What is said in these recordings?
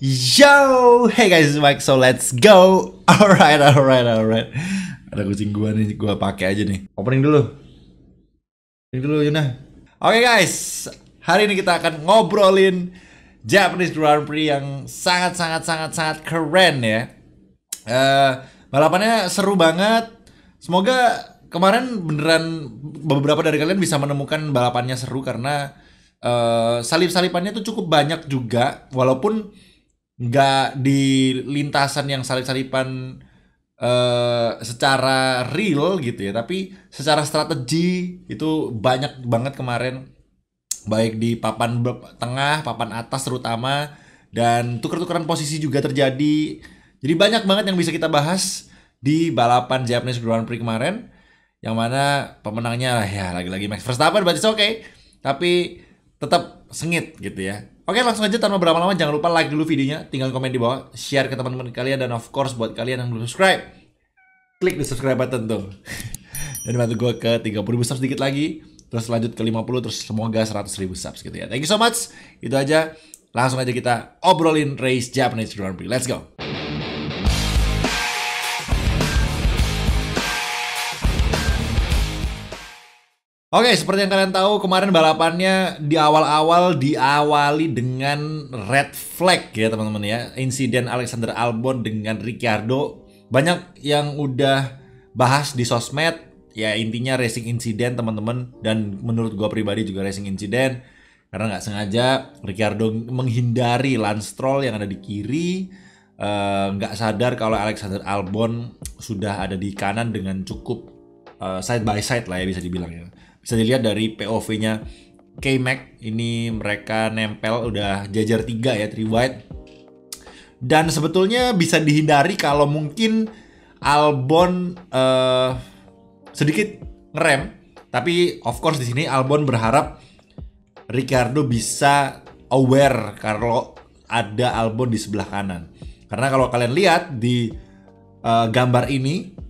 Yo, hey guys, it's Mike, so let's go. Alright. Ada kucing gua nih, gua pakai aja nih. Opening dulu Yuna. Oke guys, hari ini kita akan ngobrolin Japanese Grand Prix yang sangat keren ya. Balapannya seru banget. Semoga kemarin beneran beberapa dari kalian bisa menemukan balapannya seru karena salip-salipannya tuh cukup banyak juga, walaupun nggak di lintasan yang salip-salipan secara real gitu ya, tapi secara strategi itu banyak banget kemarin, baik di papan tengah, papan atas terutama, dan tuker-tukeran posisi juga terjadi. Jadi banyak banget yang bisa kita bahas di balapan Japanese Grand Prix kemarin, yang mana pemenangnya ya lagi-lagi Max Verstappen, but it's okay, tapi tetap sengit gitu ya. Oke, langsung aja tanpa berlama-lama, jangan lupa like dulu videonya, tinggal komen di bawah, share ke teman-teman kalian, dan of course buat kalian yang belum subscribe, klik di subscribe button tuh. Dan bantu gue ke 30.000 subs sedikit lagi, terus lanjut ke 50, terus semoga 100.000 subs gitu ya. Thank you so much. Itu aja. Langsung aja kita obrolin race Japanese Grand Prix. Let's go. Oke, seperti yang kalian tahu, kemarin balapannya di awal-awal diawali dengan red flag ya teman-teman ya. Insiden Alexander Albon dengan Ricciardo. Banyak yang udah bahas di sosmed. Ya intinya racing incident teman-teman. Dan menurut gua pribadi juga racing incident. Karena nggak sengaja Ricciardo menghindari Lance Stroll yang ada di kiri. Nggak sadar kalau Alexander Albon sudah ada di kanan dengan cukup side by side lah ya, bisa dibilang ya. Bisa dilihat dari POV-nya K-Mac, ini mereka nempel udah jajar 3 ya, 3 wide. Dan sebetulnya bisa dihindari kalau mungkin Albon sedikit ngerem, tapi of course di sini Albon berharap Ricciardo bisa aware kalau ada Albon di sebelah kanan. Karena kalau kalian lihat di gambar ini,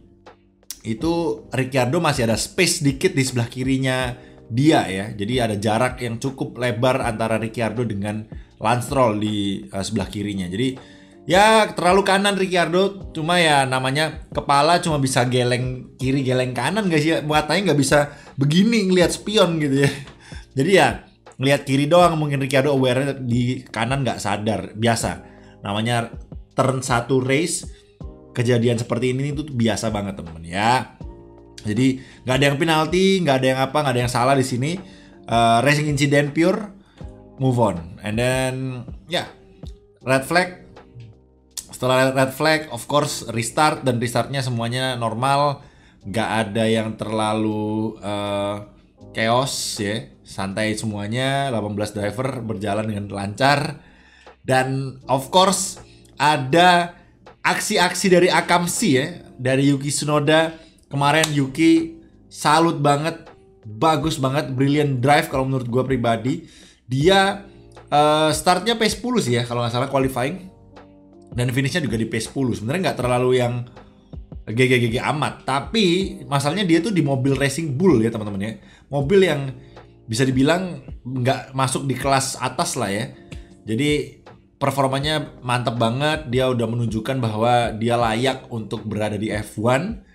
itu Ricciardo masih ada space dikit di sebelah kirinya dia ya. Jadi ada jarak yang cukup lebar antara Ricciardo dengan Lance Stroll di sebelah kirinya. Jadi ya terlalu kanan Ricciardo, cuma ya namanya kepala cuma bisa geleng kiri geleng kanan guys ya. Matanya nggak bisa begini ngelihat spion gitu ya. Jadi ya ngelihat kiri doang, mungkin Ricciardo aware di kanan nggak sadar. Biasa namanya turn 1 race, kejadian seperti ini tuh biasa banget teman-teman ya. Jadi nggak ada yang penalti, nggak ada yang apa, nggak ada yang salah di sini. Racing incident pure, move on. And then ya red flag. Setelah red flag, of course restart, dan restartnya semuanya normal, nggak ada yang terlalu chaos ya, santai semuanya. 18 driver berjalan dengan lancar, dan of course ada aksi-aksi dari Akamsi ya, dari Yuki Tsunoda. Kemarin Yuki salut banget, bagus banget, brilliant drive kalau menurut gue pribadi. Dia startnya P10 sih ya kalau nggak salah qualifying, dan finishnya juga di P10. Sebenarnya nggak terlalu yang GG amat, tapi masalahnya dia tuh di mobil Racing Bull ya teman-teman ya. Mobil yang bisa dibilang nggak masuk di kelas atas lah ya. Jadi performanya mantap banget, dia udah menunjukkan bahwa dia layak untuk berada di F1.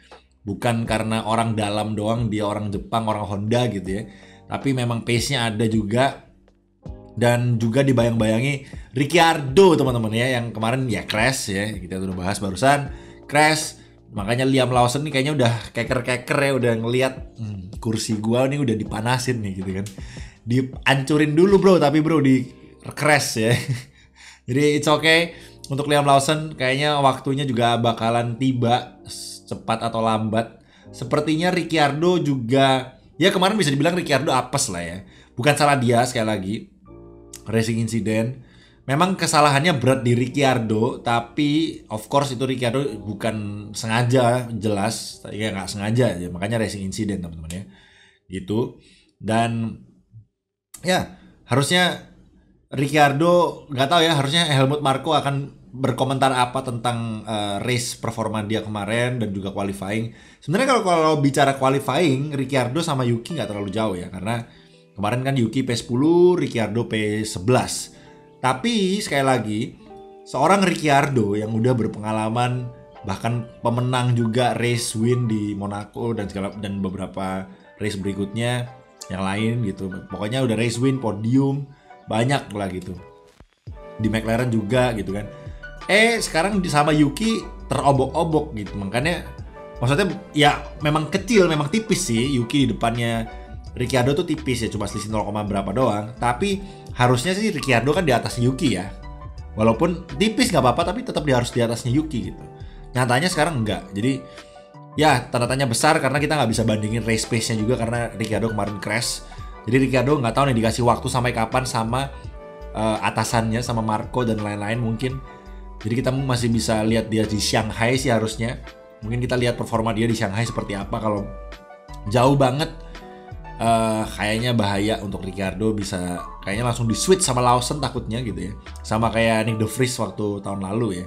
Bukan karena orang dalam doang, dia orang Jepang, orang Honda gitu ya. Tapi memang pace-nya ada juga. Dan juga dibayang-bayangi Ricciardo teman-teman ya, yang kemarin ya crash ya, kita udah bahas barusan, crash. Makanya Liam Lawson nih kayaknya udah keker-keker ya, udah ngelihat kursi gua nih udah dipanasin nih gitu kan. Dihancurin dulu bro, tapi bro di crash ya. Jadi it's okay untuk Liam Lawson, kayaknya waktunya juga bakalan tiba, cepat atau lambat. Sepertinya Ricciardo juga, ya kemarin bisa dibilang Ricciardo apes lah ya. Bukan salah dia, sekali lagi, racing incident. Memang kesalahannya berat di Ricciardo, tapi of course itu Ricciardo bukan sengaja, jelas. Ya nggak sengaja ya, makanya racing incident teman-teman ya. Gitu. Dan ya harusnya Ricciardo, nggak tahu ya, harusnya Helmut Marko akan berkomentar apa tentang race performa dia kemarin dan juga qualifying. Sebenarnya kalau bicara qualifying, Ricciardo sama Yuki nggak terlalu jauh ya, karena kemarin kan Yuki P10, Ricciardo P11. Tapi sekali lagi seorang Ricciardo yang udah berpengalaman, bahkan pemenang juga race win di Monaco dan beberapa race berikutnya yang lain gitu. Pokoknya udah race win, podium, banyak lah gitu. Di McLaren juga gitu kan. Sekarang sama Yuki terobok-obok gitu. Makanya maksudnya ya memang kecil, memang tipis sih Yuki di depannya Ricciardo tuh tipis ya, cuma selisih 0, berapa doang. Tapi harusnya sih Ricciardo kan di atas Yuki ya. Walaupun tipis nggak apa-apa, tapi tetap dia harus di atasnya Yuki gitu. Nyatanya sekarang enggak. Jadi ya tanda tanya besar karena kita nggak bisa bandingin race pace-nya juga karena Ricciardo kemarin crash. Jadi Ricciardo nggak tahu nih dikasih waktu sampai kapan sama atasannya, sama Marco dan lain-lain mungkin. Jadi kita masih bisa lihat dia di Shanghai sih harusnya. Mungkin kita lihat performa dia di Shanghai seperti apa. Kalau jauh banget, kayaknya bahaya untuk Ricciardo, bisa kayaknya langsung di switch sama Lawson takutnya gitu ya. Sama kayak Nick De Vries waktu tahun lalu ya.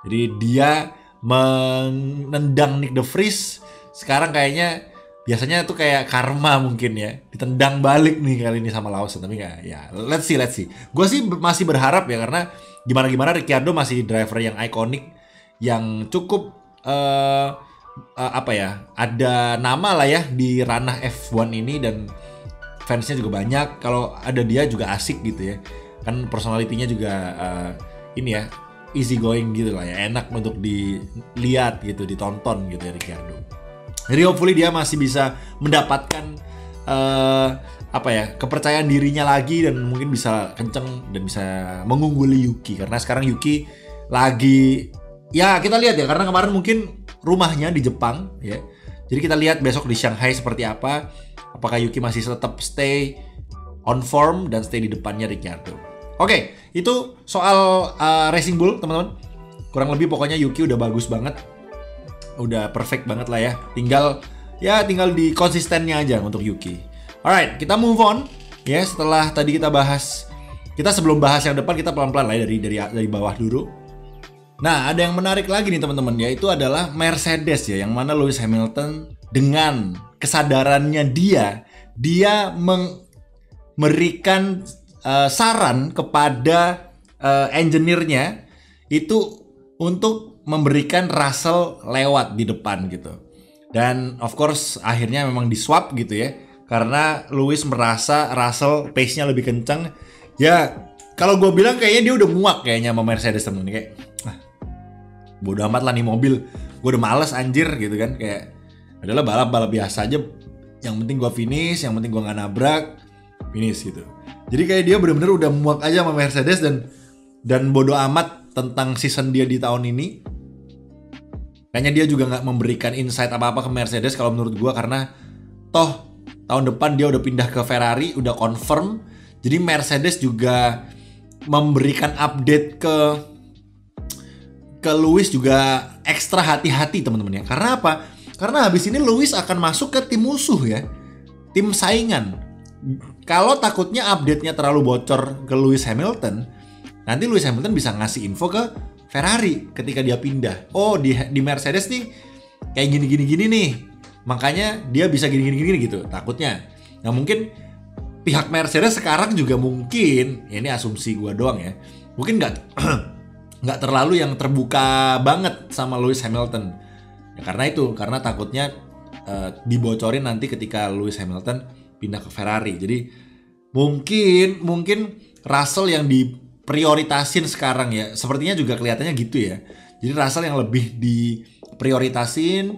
Jadi dia menendang Nick De Vries, sekarang kayaknya biasanya tuh kayak karma mungkin ya, ditendang balik nih kali ini sama Lawson. Tapi nggak, ya let's see. Gue sih masih berharap ya, karena gimana Ricciardo masih driver yang ikonik, yang cukup apa ya, ada nama lah ya di ranah F1 ini, dan fansnya juga banyak. Kalau ada dia juga asik gitu ya, kan personalitinya juga ini ya, easy going gitu lah ya, enak untuk dilihat gitu, ditonton gitu ya Ricciardo. Jadi hopefully dia masih bisa mendapatkan apa ya, kepercayaan dirinya lagi, dan mungkin bisa kenceng dan bisa mengungguli Yuki. Karena sekarang Yuki lagi, ya kita lihat ya, karena kemarin mungkin rumahnya di Jepang ya. Jadi kita lihat besok di Shanghai seperti apa. Apakah Yuki masih tetap stay on form dan stay di depannya Ricciardo. Oke, itu soal Racing Bull teman-teman. Kurang lebih pokoknya Yuki udah bagus banget. Udah perfect banget lah ya. Tinggal di konsistennya aja untuk Yuki. Alright, kita move on ya. Setelah tadi kita bahas, kita sebelum bahas yang depan kita pelan-pelan lah ya, dari bawah dulu. Nah, ada yang menarik lagi nih teman-teman, yaitu adalah Mercedes ya, yang mana Lewis Hamilton dengan kesadarannya dia memberikan saran kepada engineer-nya itu untuk memberikan Russell lewat di depan gitu. Dan of course akhirnya memang di swap gitu ya, karena Lewis merasa Russell pace-nya lebih kencang. Ya kalau gue bilang kayaknya dia udah muak kayaknya sama Mercedes temen, kayak bodo amat lah nih mobil, gue udah males anjir gitu kan. Kayak adalah balap biasa aja, yang penting gue finish, yang penting gue gak nabrak, finish gitu. Jadi kayak dia bener-bener udah muak aja sama Mercedes, dan bodo amat tentang season dia di tahun ini. Kayaknya dia juga gak memberikan insight apa-apa ke Mercedes kalau menurut gue, karena toh tahun depan dia udah pindah ke Ferrari, udah confirm. Jadi Mercedes juga memberikan update ke Lewis juga ekstra hati-hati teman-teman ya. Karena apa? Karena habis ini Lewis akan masuk ke tim musuh ya, tim saingan. Kalau takutnya update-nya terlalu bocor ke Lewis Hamilton, nanti Lewis Hamilton bisa ngasih info ke Ferrari ketika dia pindah. Oh, di Mercedes nih kayak gini nih, makanya dia bisa gini gitu takutnya. Nah mungkin pihak Mercedes sekarang juga mungkin, ya ini asumsi gue doang ya, mungkin nggak terlalu yang terbuka banget sama Lewis Hamilton ya, karena takutnya dibocorin nanti ketika Lewis Hamilton pindah ke Ferrari. Jadi mungkin Russell yang diprioritasin sekarang ya, sepertinya juga kelihatannya gitu ya. Jadi Russell yang lebih diprioritasin,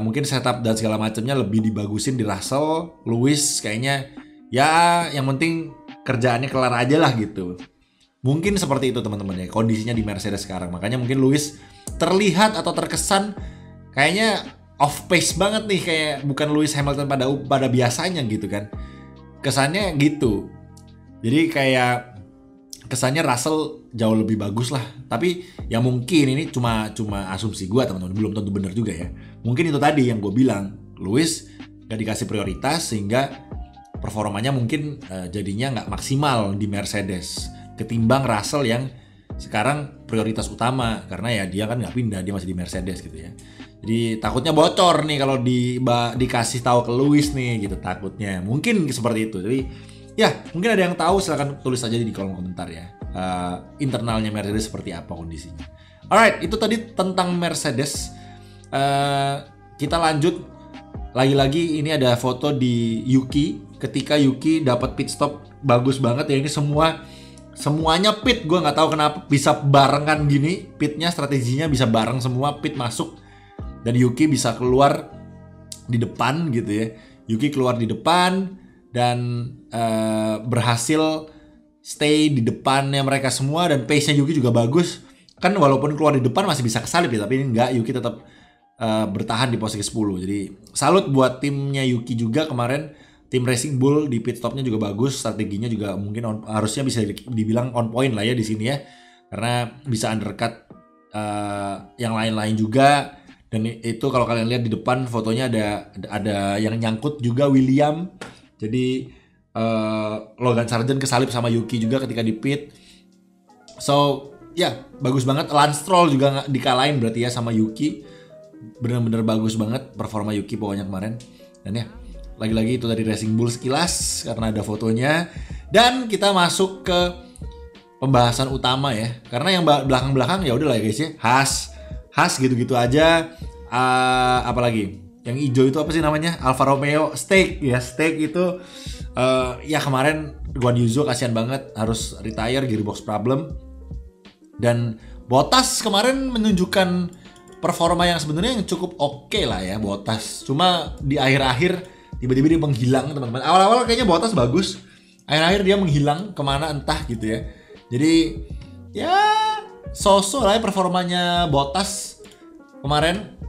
mungkin setup dan segala macamnya lebih dibagusin di Russell. Lewis kayaknya ya yang penting kerjaannya kelar aja lah gitu. Mungkin seperti itu teman-teman ya kondisinya di Mercedes sekarang. Makanya mungkin Lewis terlihat atau terkesan kayaknya off pace banget nih, kayak bukan Lewis Hamilton pada biasanya gitu kan. Kesannya gitu. Jadi kayak kesannya Russell jauh lebih bagus lah. Tapi ya mungkin ini cuma asumsi gue teman-teman, belum tentu benar juga ya. Mungkin itu tadi yang gue bilang, Lewis gak dikasih prioritas sehingga performanya mungkin jadinya nggak maksimal di Mercedes ketimbang Russell yang sekarang prioritas utama, karena ya dia kan nggak pindah, dia masih di Mercedes gitu ya. Jadi takutnya bocor nih kalau dikasih tahu ke Lewis nih gitu, takutnya mungkin seperti itu. Jadi ya mungkin ada yang tahu, silahkan tulis aja di kolom komentar ya. internalnya Mercedes seperti apa kondisinya. Alright, itu tadi tentang Mercedes. Kita lanjut lagi-lagi, ini ada foto di Yuki ketika Yuki dapat pit stop bagus banget ya. Ini semuanya pit, gue nggak tahu kenapa bisa barengan gini pitnya, strateginya bisa bareng semua pit masuk dan Yuki bisa keluar di depan gitu ya. Yuki keluar di depan dan berhasil stay di depannya mereka semua dan pace-nya Yuki juga bagus. Kan walaupun keluar di depan masih bisa kesalip ya, tapi ini enggak, Yuki tetap bertahan di posisi 10. Jadi salut buat timnya Yuki juga kemarin. Tim Racing Bull di pit stopnya juga bagus, strateginya juga mungkin harusnya bisa dibilang on point lah ya di sini ya, karena bisa undercut yang lain-lain juga. Dan itu kalau kalian lihat di depan fotonya ada yang nyangkut juga William. Jadi Logan Sargent kesalip sama Yuki juga ketika di pit. So ya bagus banget. Lance Stroll juga dikalahin berarti ya sama Yuki. Bener-bener bagus banget performa Yuki pokoknya kemarin. Dan ya lagi-lagi itu dari Racing Bull sekilas karena ada fotonya. Dan kita masuk ke pembahasan utama ya. Karena yang belakang-belakang ya udahlah ya guys ya. Haas gitu-gitu aja. Apalagi yang hijau itu apa sih namanya? Alfa Romeo Stake ya. Stake itu ya kemarin Guan Yu Zhou kasihan banget harus retire gearbox problem. Dan Bottas kemarin menunjukkan performa yang sebenarnya yang cukup oke lah ya Bottas. Cuma di akhir-akhir tiba-tiba dia menghilang teman-teman. Awal-awal kayaknya Bottas bagus. Akhir-akhir dia menghilang kemana entah gitu ya. Jadi ya so-so lah ya performanya Bottas kemarin.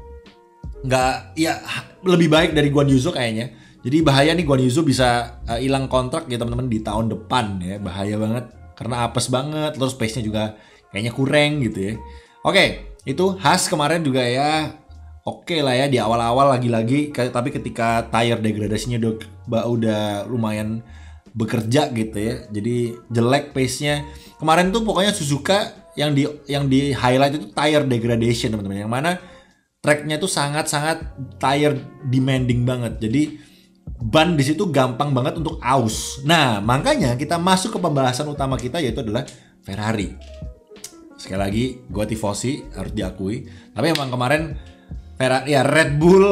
Nggak, ya lebih baik dari Guan Yu Zhou kayaknya. Jadi bahaya nih Guan Yu Zhou bisa hilang kontrak ya teman-teman di tahun depan ya. Bahaya banget karena apes banget. Terus pace-nya juga kayaknya kurang gitu ya. Oke, itu Haas kemarin juga ya oke lah ya di awal-awal lagi-lagi, tapi ketika tire degradasinya udah lumayan bekerja gitu ya. Jadi jelek pace-nya. Kemarin tuh pokoknya Suzuka yang di highlight itu tire degradation teman-teman. Yang mana tracknya tuh sangat-sangat tire demanding banget. Jadi ban di situ gampang banget untuk aus. Nah, makanya kita masuk ke pembahasan utama kita yaitu adalah Ferrari. Sekali lagi, gue tifosi harus diakui. Tapi emang kemarin ya Red Bull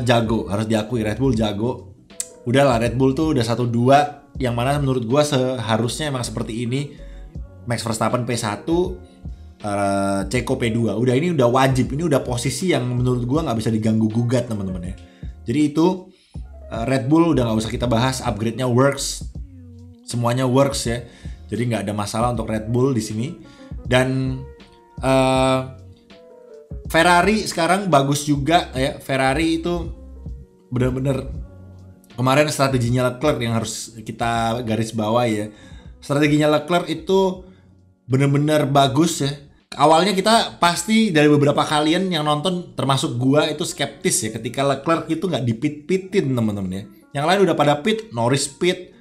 jago, harus diakui Red Bull jago. Udahlah Red Bull tuh udah 1-2 yang mana menurut gua seharusnya emang seperti ini. Max Verstappen P1, Checo P2. Udah ini udah wajib, ini udah posisi yang menurut gua nggak bisa diganggu gugat teman-teman ya. Jadi itu Red Bull udah nggak usah kita bahas, upgrade-nya works, semuanya works ya. Jadi nggak ada masalah untuk Red Bull di sini. Dan Ferrari sekarang bagus juga ya. Ferrari itu benar-benar kemarin strateginya Leclerc yang harus kita garis bawah ya. Strateginya Leclerc itu benar-benar bagus ya. Awalnya kita pasti dari beberapa kalian yang nonton termasuk gua itu skeptis ya ketika Leclerc itu nggak dipit-pitin teman-teman ya. Yang lain udah pada pit, Norris pit,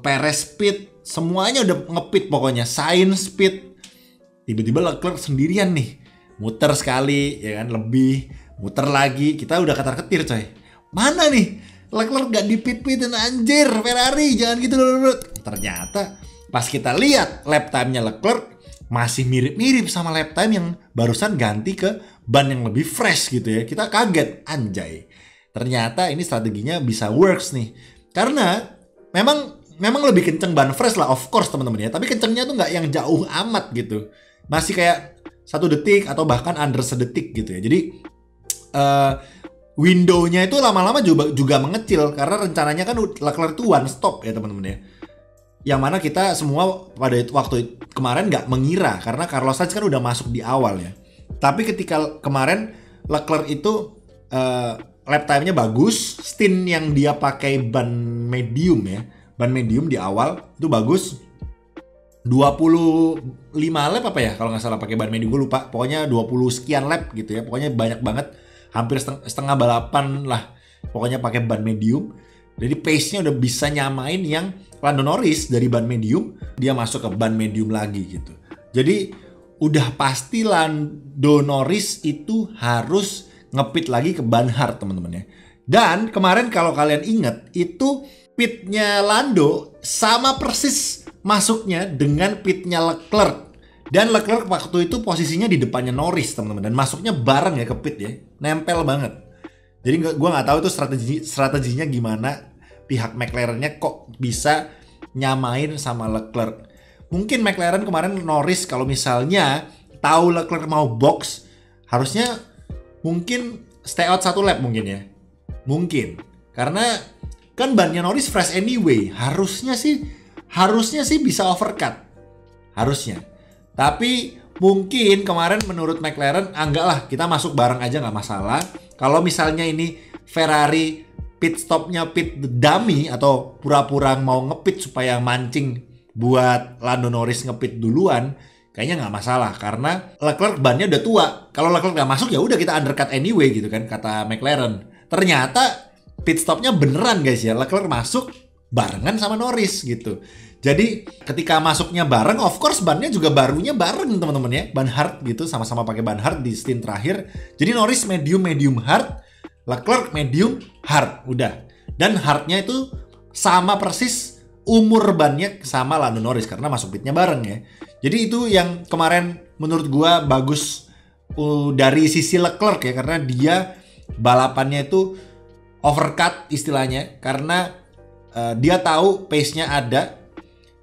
Perez pit, semuanya udah ngepit pokoknya. Sainz pit. Tiba-tiba Leclerc sendirian nih. Muter sekali ya kan, lebih muter lagi, kita udah ketar-ketir coy. Mana nih Leclerc gak dipit-pitin anjir, Ferrari jangan gitu dulu. Ternyata pas kita lihat lap time-nya Leclerc masih mirip-mirip sama lap time yang barusan ganti ke ban yang lebih fresh gitu ya. Kita kaget, anjay. Ternyata ini strateginya bisa works nih. Karena memang lebih kenceng ban fresh lah of course teman-teman ya. Tapi kencengnya tuh gak yang jauh amat gitu. Masih kayak 1 detik atau bahkan under sedetik gitu ya. Jadi window-nya itu lama-lama juga mengecil karena rencananya kan Leclerc itu one stop ya teman-teman ya. Yang mana kita semua pada waktu kemarin nggak mengira karena Carlos Sainz kan udah masuk di awal ya. Tapi ketika kemarin Leclerc itu lap time-nya bagus, stint yang dia pakai ban medium ya, ban medium di awal itu bagus. 25 lap apa ya kalau nggak salah pakai ban medium, gue lupa, pokoknya 20 sekian lap gitu ya, pokoknya banyak banget, hampir setengah balapan lah pokoknya pakai ban medium. Jadi pace-nya udah bisa nyamain yang Lando Norris dari ban medium dia masuk ke ban medium lagi gitu. Jadi udah pasti Lando Norris itu harus ngepit lagi ke ban hard teman-teman ya. Dan kemarin kalau kalian ingat itu pitnya Lando sama persis masuknya dengan pitnya Leclerc. Dan Leclerc waktu itu posisinya di depannya Norris, teman-teman, dan masuknya bareng ya ke pit ya, nempel banget. Jadi gue nggak tahu itu strateginya gimana pihak McLaren-nya kok bisa nyamain sama Leclerc. Mungkin McLaren kemarin Norris kalau misalnya tahu Leclerc mau box, harusnya mungkin stay out 1 lap mungkin ya. Mungkin. Karena kan bannya Norris fresh anyway. Harusnya sih bisa overcut. Harusnya. Tapi mungkin kemarin menurut McLaren, enggak lah, kita masuk bareng aja nggak masalah. Kalau misalnya ini Ferrari pit stopnya pit dummy atau pura-pura mau ngepit supaya mancing buat Lando Norris ngepit duluan, kayaknya nggak masalah karena Leclerc bannya udah tua. Kalau Leclerc nggak masuk ya udah kita undercut anyway gitu kan kata McLaren. Ternyata pit stopnya beneran guys ya, Leclerc masuk barengan sama Norris gitu. Jadi ketika masuknya bareng, of course bannya juga barunya bareng teman-teman ya, ban hard gitu, sama-sama pakai ban hard di stint terakhir. Jadi Norris medium hard, Leclerc medium hard, udah. Dan hardnya itu sama persis umur bannya sama Lando Norris karena masuk pitnya bareng ya. Jadi itu yang kemarin menurut gua bagus dari sisi Leclerc ya, karena dia balapannya itu overcut istilahnya karena dia tahu pace-nya ada.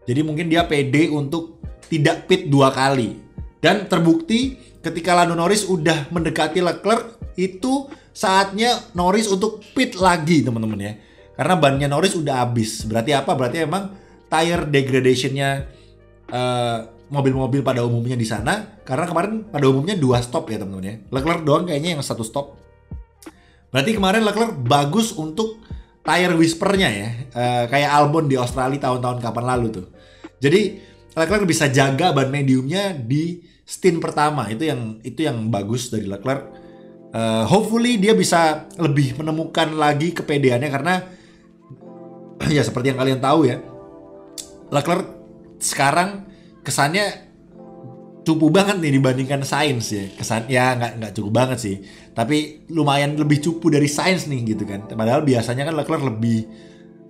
Jadi mungkin dia pede untuk tidak pit 2 kali. Dan terbukti ketika Lando Norris udah mendekati Leclerc, itu saatnya Norris untuk pit lagi teman-teman ya. Karena bannya Norris udah habis. Berarti apa? Berarti emang tire degradation-nya mobil-mobil pada umumnya di sana. Karena kemarin pada umumnya 2 stop ya teman-teman ya. Leclerc doang kayaknya yang 1 stop. Berarti kemarin Leclerc bagus untuk tire whispernya ya. Kayak Albon di Australia tahun-tahun kapan lalu tuh. Jadi Leclerc bisa jaga ban mediumnya di stint pertama. Itu yang bagus dari Leclerc. Hopefully dia bisa lebih menemukan lagi kepedeannya karena ya seperti yang kalian tahu ya, Leclerc sekarang kesannya cupu banget nih dibandingkan Sainz ya. Kesan ya nggak cukup banget sih, tapi lumayan lebih cupu dari Sainz nih gitu kan. Padahal biasanya kan Leclerc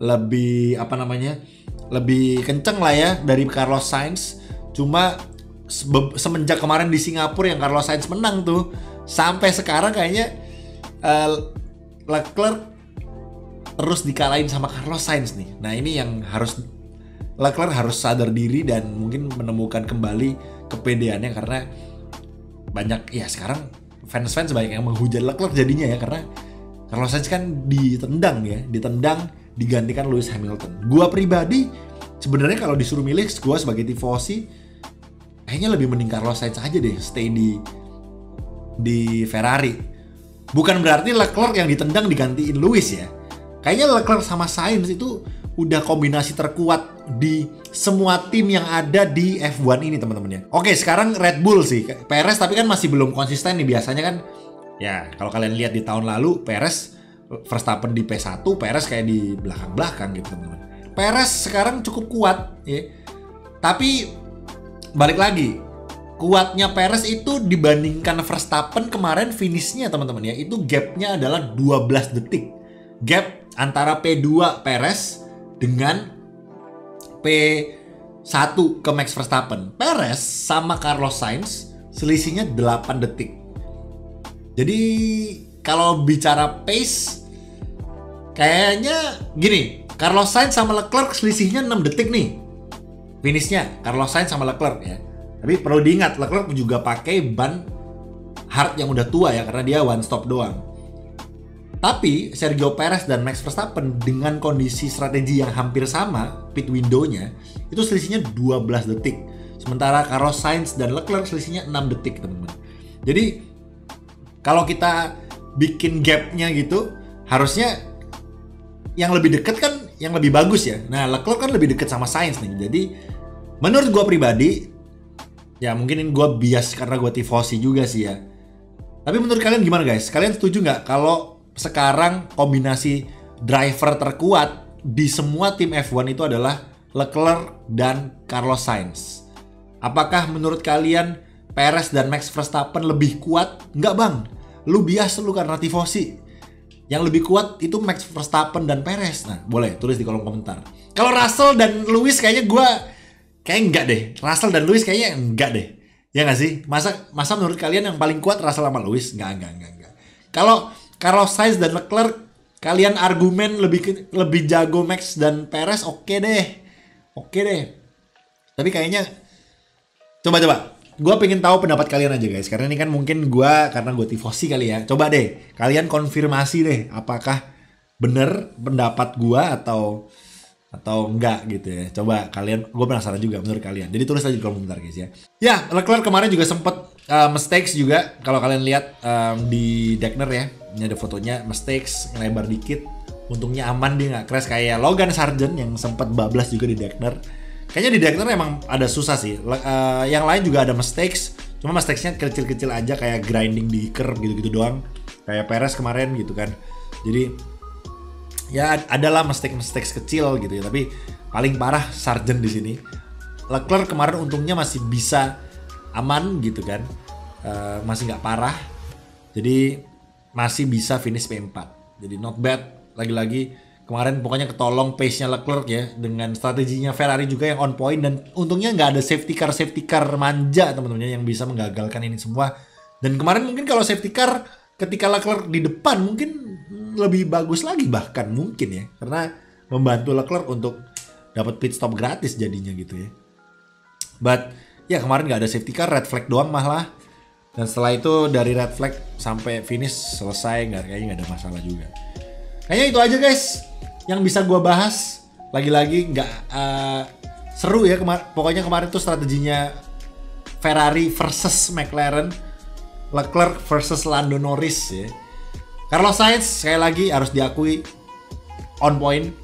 lebih apa namanya, lebih kenceng lah ya dari Carlos Sainz. Cuma semenjak kemarin di Singapura yang Carlos Sainz menang tuh, sampai sekarang kayaknya Leclerc terus dikalahin sama Carlos Sainz nih. Nah ini yang Leclerc harus sadar diri dan mungkin menemukan kembali kepedeannya, karena banyak ya sekarang fans banyak yang menghujat Leclerc jadinya ya, karena Carlos Sainz kan ditendang digantikan Lewis Hamilton. Gua pribadi sebenarnya kalau disuruh milih, gua sebagai tifosi kayaknya lebih mending Carlos Sainz aja deh stay di Ferrari. Bukan berarti Leclerc yang ditendang digantiin Lewis ya. Kayaknya Leclerc sama Sainz itu udah kombinasi terkuat di semua tim yang ada di F1 ini teman-teman ya. Oke, sekarang Red Bull sih. Perez tapi kan masih belum konsisten nih. Biasanya kan ya kalau kalian lihat di tahun lalu Perez Verstappen di P1, Perez kayak di belakang-belakang gitu teman-teman. Perez sekarang cukup kuat ya. Tapi balik lagi, kuatnya Perez itu dibandingkan Verstappen kemarin finishnya teman-teman ya, itu gapnya adalah 12 detik. Gap antara P2 Perez dengan P1 ke Max Verstappen. Perez sama Carlos Sainz selisihnya 8 detik. Jadi kalau bicara pace, kayaknya gini, Carlos Sainz sama Leclerc selisihnya 6 detik nih finishnya, Carlos Sainz sama Leclerc ya. Tapi perlu diingat, Leclerc juga pakai ban hard yang udah tua ya, karena dia one stop doang. Tapi Sergio Perez dan Max Verstappen dengan kondisi strategi yang hampir sama, pit window-nya, itu selisihnya 12 detik. Sementara Carlos Sainz dan Leclerc selisihnya 6 detik teman-teman. Jadi kalau kita bikin gap-nya gitu, harusnya yang lebih dekat kan yang lebih bagus ya. Nah Leclerc kan lebih dekat sama Sainz nih. Jadi menurut gue pribadi, ya mungkin gue bias karena gue tifosi juga sih ya. Tapi menurut kalian gimana guys? Kalian setuju nggak kalau sekarang kombinasi driver terkuat di semua tim F1 itu adalah Leclerc dan Carlos Sainz? Apakah menurut kalian Perez dan Max Verstappen lebih kuat? Nggak bang, lu bias lu karena tifosi. yang lebih kuat itu Max Verstappen dan Perez. Nah, boleh tulis di kolom komentar. Kalau Russell dan Lewis kayaknya kayak enggak deh. Russell dan Lewis kayaknya enggak deh. Ya nggak sih? Masa menurut kalian yang paling kuat Russell sama Lewis? Enggak. Kalau Carlos Sainz dan Leclerc, kalian argumen lebih jago Max dan Perez, oke deh. Tapi kayaknya coba. Gue pengen tahu pendapat kalian aja guys. Karena ini kan mungkin karena gue tifosi kali ya. Coba deh, kalian konfirmasi deh. Apakah bener pendapat gue atau enggak gitu ya. Coba gue penasaran juga menurut kalian. Jadi tulis aja di kolom komentar guys ya. Ya, Leclerc kemarin juga sempet mistakes juga. Kalau kalian lihat di Dekner ya. Ini ada fotonya, mistakes, ngelebar dikit. Untungnya aman, dia nggak crash kayak Logan Sargent yang sempet bablas juga di Dekner. Kayaknya di Dekner emang ada susah sih. Yang lain juga ada mistakes. Cuma mistakesnya kecil-kecil aja kayak grinding di curb gitu-gitu doang. Kayak Perez kemarin gitu kan. Jadi ya adalah mistakes kecil gitu ya. Tapi paling parah Sargent di sini. Leclerc kemarin untungnya masih bisa aman gitu kan. Masih nggak parah. Jadi masih bisa finish P4. Jadi not bad. Lagi-lagi kemarin pokoknya ketolong pace-nya Leclerc ya, dengan strateginya Ferrari juga yang on point, dan untungnya nggak ada safety car manja teman-teman yang bisa menggagalkan ini semua. Dan kemarin mungkin kalau safety car ketika Leclerc di depan mungkin lebih bagus lagi bahkan mungkin ya, karena membantu Leclerc untuk dapat pit stop gratis jadinya gitu ya. But ya kemarin nggak ada safety car, red flag doang malah. Dan setelah itu dari red flag sampai finish selesai kayaknya nggak ada masalah juga. Kayaknya itu aja guys yang bisa gue bahas. Lagi-lagi nggak seru ya pokoknya kemarin tuh strateginya Ferrari versus McLaren, Leclerc versus Lando Norris ya. Carlos Sainz sekali lagi harus diakui on point,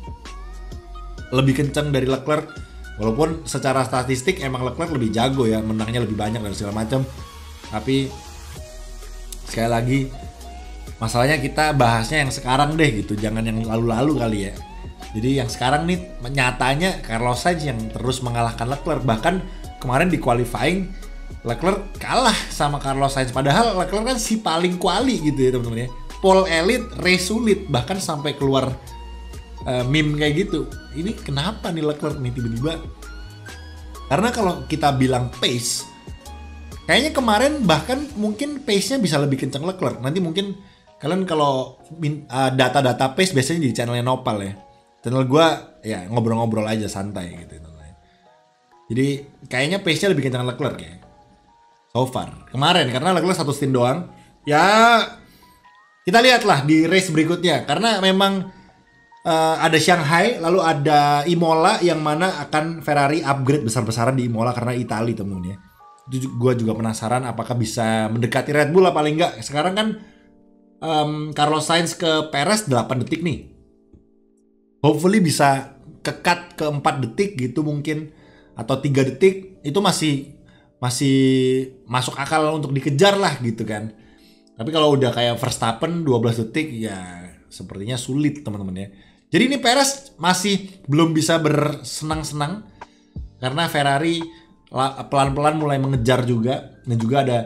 lebih kenceng dari Leclerc. Walaupun secara statistik emang Leclerc lebih jago ya, menangnya lebih banyak dan segala macam. Tapi sekali lagi masalahnya kita bahasnya yang sekarang deh gitu, jangan yang lalu-lalu kali ya. Jadi yang sekarang nih nyatanya Carlos Sainz yang terus mengalahkan Leclerc. Bahkan kemarin di qualifying Leclerc kalah sama Carlos Sainz. Padahal Leclerc kan si paling quali gitu ya teman-teman ya. Pole elite, race sulit, bahkan sampai keluar meme kayak gitu. Ini kenapa nih Leclerc nih tiba-tiba? Karena kalau kita bilang pace, kayaknya kemarin bahkan mungkin pace-nya bisa lebih kencang Leclerc. Nanti mungkin kalian kalau data-data pace biasanya di channelnya Nopal ya. Channel gue ya ngobrol-ngobrol aja santai gitu. Jadi kayaknya pace-nya lebih kencang Leclerc ya. So far. Kemarin karena Leclerc satu stint doang. Ya kita lihatlah di race berikutnya. Karena memang ada Shanghai, lalu ada Imola yang mana akan Ferrari upgrade besar-besaran di Imola karena Italia temen-temen ya. Itu gue juga penasaran apakah bisa mendekati Red Bull lah paling enggak. Sekarang kan Carlos Sainz ke Perez 8 detik nih. Hopefully bisa ke-cut ke 4 detik gitu mungkin. Atau 3 detik. Itu masih masuk akal untuk dikejar lah gitu kan. Tapi kalau udah kayak Verstappen 12 detik ya sepertinya sulit teman-teman ya. Jadi ini Perez masih belum bisa bersenang-senang. Karena Ferrari pelan-pelan mulai mengejar juga. Dan juga ada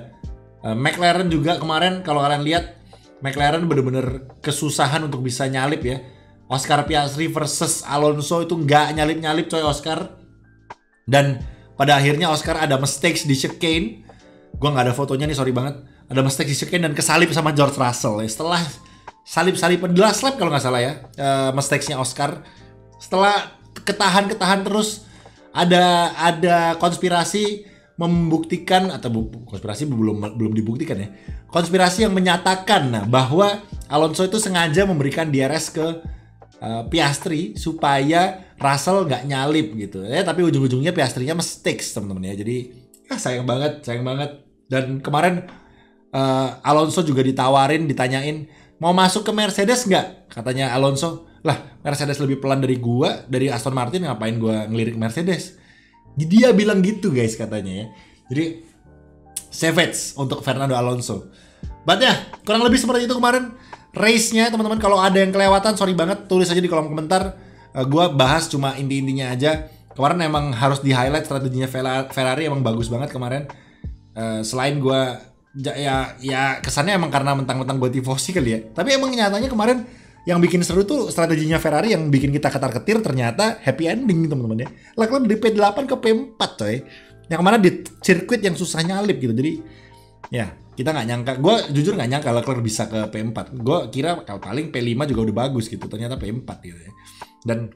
McLaren juga kemarin kalau kalian lihat McLaren bener-bener kesusahan untuk bisa nyalip ya. Oscar Piastri versus Alonso itu nggak nyalip-nyalip coy Oscar. Dan pada akhirnya Oscar ada mistakes di chicane. Gua nggak ada fotonya nih, sorry banget. Ada mistakes di chicane dan kesalip sama George Russell ya. Setelah salip-salipan di last lap kalau nggak salah ya, mistakesnya Oscar. Setelah ketahan terus ada konspirasi membuktikan atau konspirasi belum dibuktikan ya. Konspirasi yang menyatakan bahwa Alonso itu sengaja memberikan DRS ke Piastri supaya Russell nggak nyalip gitu. Tapi ujung-ujungnya Piastrinya mistakes teman-teman ya. Jadi sayang banget. Dan kemarin Alonso juga ditanyain mau masuk ke Mercedes nggak? Katanya Alonso, lah Mercedes lebih pelan dari gua, dari Aston Martin, ngapain gua ngelirik Mercedes? Dia bilang gitu guys katanya ya. Jadi savage untuk Fernando Alonso. But ya kurang lebih seperti itu kemarin race-nya teman-teman. Kalau ada yang kelewatan sorry banget, tulis aja di kolom komentar. Gua bahas cuma inti-intinya aja. Kemarin emang harus di highlight strateginya Ferrari emang bagus banget kemarin. Selain gua ya kesannya emang karena mentang-mentang gue tifosi kali ya. Tapi emang nyatanya kemarin yang bikin seru tuh strateginya Ferrari yang bikin kita ketar-ketir, ternyata happy ending teman-teman ya. Leclerc dari P8 ke P4 coy. Yang kemana di sirkuit yang susah nyalip gitu. Jadi ya kita nggak nyangka, gue jujur nggak nyangka Leclerc bisa ke P4. Gue kira kalau paling P5 juga udah bagus gitu, ternyata P4 gitu ya. Dan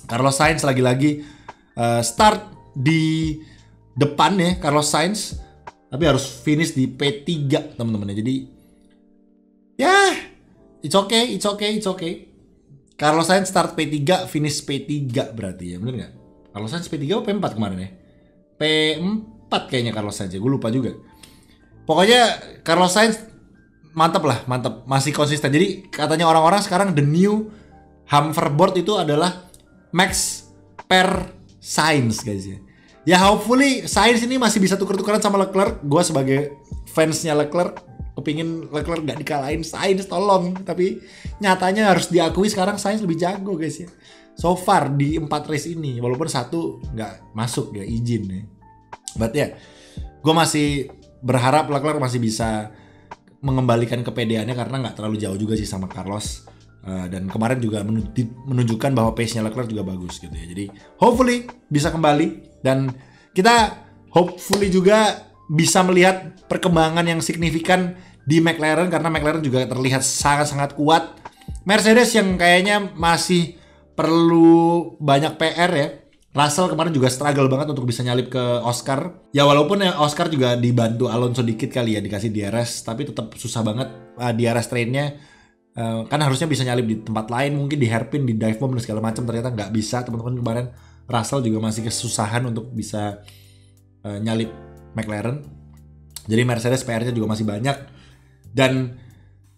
Carlos Sainz lagi-lagi start di depan ya Carlos Sainz, tapi harus finish di P3 teman-teman ya. Jadi ya it's okay. Carlos Sainz start P3, finish P3 berarti ya, bener nggak? Carlos Sainz P3 atau P4 kemarin ya? P4 kayaknya Carlos Sainz ya, gue lupa juga. Pokoknya Carlos Sainz mantap, masih konsisten. Jadi katanya orang-orang sekarang the new hoverboard itu adalah Max per Sainz guys ya. Ya hopefully Sainz ini masih bisa tuker-tukeran sama Leclerc. Gue sebagai fansnya Leclerc kepingin Leclerc gak dikalahin Sainz, tolong. Tapi nyatanya harus diakui sekarang Sainz lebih jago guys ya. So far di 4 race ini, walaupun satu gak masuk ya, izin ya. But ya, gue masih berharap Leclerc masih bisa mengembalikan kepedeannya karena gak terlalu jauh juga sih sama Carlos. Dan kemarin juga menunjukkan bahwa pace-nya Leclerc juga bagus gitu ya. Jadi hopefully bisa kembali, dan kita hopefully juga bisa melihat perkembangan yang signifikan di McLaren, karena McLaren juga terlihat sangat-sangat kuat. Mercedes yang kayaknya masih perlu banyak PR ya. Russell kemarin juga struggle banget untuk bisa nyalip ke Oscar. Ya walaupun ya Oscar juga dibantu Alonso dikit kali ya, dikasih DRS, tapi tetap susah banget DRS trainnya. Kan harusnya bisa nyalip di tempat lain, mungkin di hairpin, di dive bomb dan segala macam, ternyata nggak bisa teman-teman. Kemarin Russell juga masih kesusahan untuk bisa nyalip McLaren. Jadi Mercedes PR-nya juga masih banyak. Dan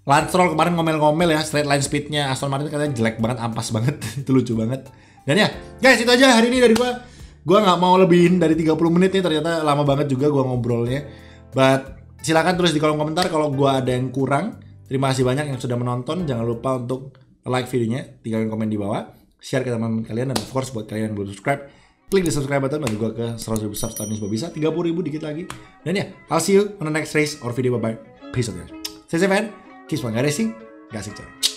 Lance Stroll kemarin ngomel-ngomel ya, straight line speed-nya Aston Martin katanya jelek banget, ampas banget. Itu lucu banget. Dan ya guys, itu aja hari ini dari gua. Gua nggak mau lebihin dari 30 menit nih, ternyata lama banget juga gua ngobrolnya. But silakan tulis di kolom komentar kalau gua ada yang kurang. Terima kasih banyak yang sudah menonton. Jangan lupa untuk like videonya, tinggalin komen di bawah, share ke teman-teman kalian, dan of course buat kalian yang belum subscribe, klik di subscribe button, dan juga ke 100.000 subscribe supaya bisa 30.000 dikit lagi. Dan ya, I'll see you on the next race or video. Bye bye. Peace out guys. Stay safe and keep on racing. Gasing coy.